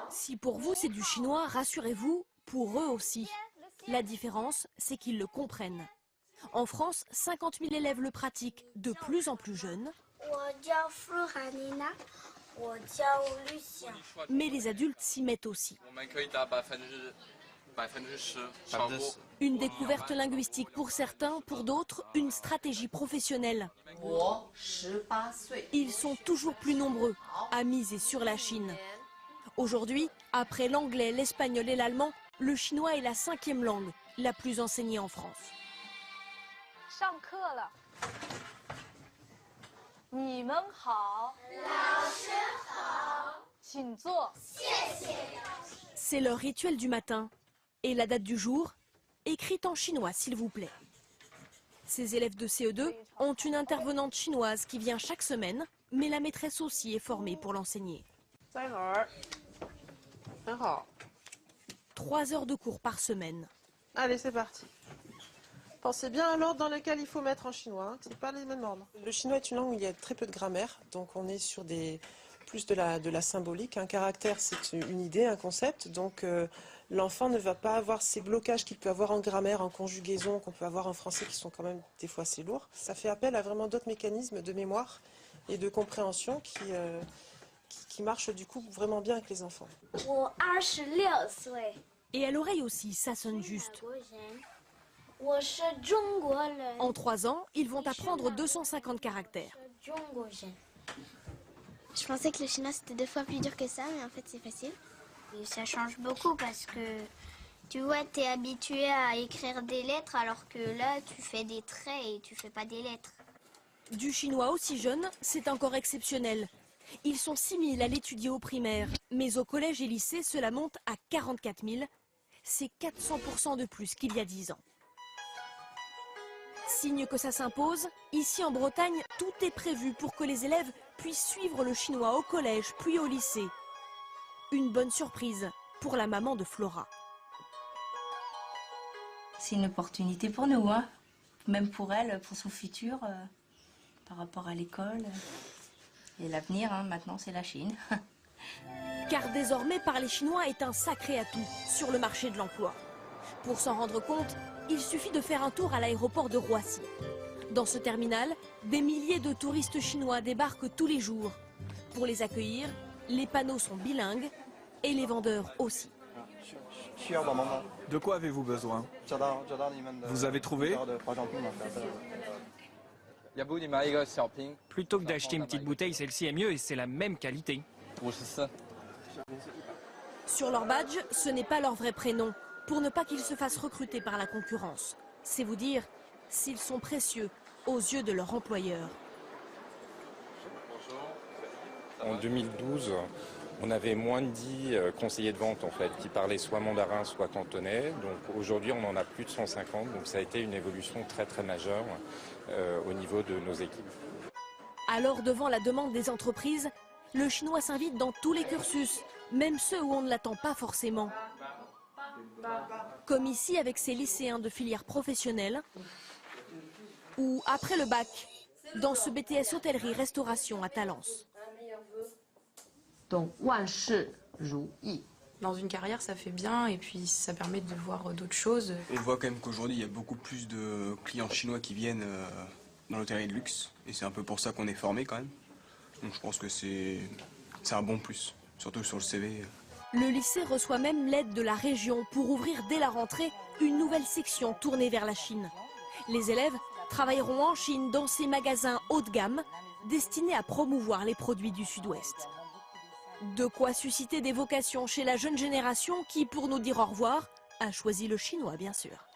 Si pour vous c'est du chinois, rassurez-vous, pour eux aussi. La différence, c'est qu'ils le comprennent. En France, 50 000 élèves le pratiquent, de plus en plus jeunes. Mais les adultes s'y mettent aussi. Une découverte linguistique pour certains, pour d'autres, une stratégie professionnelle. Ils sont toujours plus nombreux à miser sur la Chine. Aujourd'hui, après l'anglais, l'espagnol et l'allemand, le chinois est la 5e langue la plus enseignée en France. C'est leur rituel du matin. Et la date du jour, écrite en chinois, s'il vous plaît. Ces élèves de CE2 ont une intervenante chinoise qui vient chaque semaine, mais la maîtresse aussi est formée pour l'enseigner. 3 heures de cours par semaine. Allez, c'est parti. Pensez bien à l'ordre dans lequel il faut mettre en chinois, hein, c'est pas les mêmes ordres. Le chinois est une langue où il y a très peu de grammaire, donc on est sur plus de la symbolique. Un caractère, c'est une idée, un concept, donc l'enfant ne va pas avoir ces blocages qu'il peut avoir en grammaire, en conjugaison, qu'on peut avoir en français, qui sont quand même des fois assez lourds. Ça fait appel à vraiment d'autres mécanismes de mémoire et de compréhension qui marchent du coup vraiment bien avec les enfants. Et à l'oreille aussi, ça sonne juste. En 3 ans, ils vont apprendre 250 caractères. Je pensais que le chinois c'était 2 fois plus dur que ça, mais en fait c'est facile. Et ça change beaucoup parce que tu vois, tu es habitué à écrire des lettres alors que là tu fais des traits et tu fais pas des lettres. Du chinois aussi jeune, c'est encore exceptionnel. Ils sont 6 000 à l'étudier au primaire, mais au collège et lycée, cela monte à 44 000. C'est 400% de plus qu'il y a 10 ans. Signe que ça s'impose, ici en Bretagne, tout est prévu pour que les élèves puissent suivre le chinois au collège puis au lycée. Une bonne surprise pour la maman de Flora. C'est une opportunité pour nous, hein. Même pour elle, pour son futur, par rapport à l'école. Et l'avenir, hein, maintenant, c'est la Chine. Car désormais, parler chinois est un sacré atout sur le marché de l'emploi. Pour s'en rendre compte, il suffit de faire un tour à l'aéroport de Roissy. Dans ce terminal, des milliers de touristes chinois débarquent tous les jours. Pour les accueillir, les panneaux sont bilingues et les vendeurs aussi. De quoi avez-vous besoin? Vous avez trouvé? Plutôt que d'acheter une petite bouteille, celle-ci est mieux et c'est la même qualité. Sur leur badge, ce n'est pas leur vrai prénom, pour ne pas qu'ils se fassent recruter par la concurrence. C'est vous dire s'ils sont précieux aux yeux de leur employeur. En 2012, on avait moins de 10 conseillers de vente en fait, qui parlaient soit mandarin, soit cantonais. Donc aujourd'hui, on en a plus de 150. Donc ça a été une évolution très très majeure au niveau de nos équipes. Alors, devant la demande des entreprises, le chinois s'invite dans tous les cursus, même ceux où on ne l'attend pas forcément. Comme ici avec ces lycéens de filière professionnelle, ou après le bac, dans ce BTS hôtellerie-restauration à Talence. Dans une carrière, ça fait bien et puis ça permet de voir d'autres choses. On voit quand même qu'aujourd'hui, il y a beaucoup plus de clients chinois qui viennent dans l'hôtellerie de luxe. Et c'est un peu pour ça qu'on est formé quand même. Donc je pense que c'est un bon plus, surtout sur le CV. Le lycée reçoit même l'aide de la région pour ouvrir dès la rentrée une nouvelle section tournée vers la Chine. Les élèves travailleront en Chine dans ces magasins haut de gamme destinés à promouvoir les produits du Sud-Ouest. De quoi susciter des vocations chez la jeune génération qui, pour nous dire au revoir, a choisi le chinois bien sûr.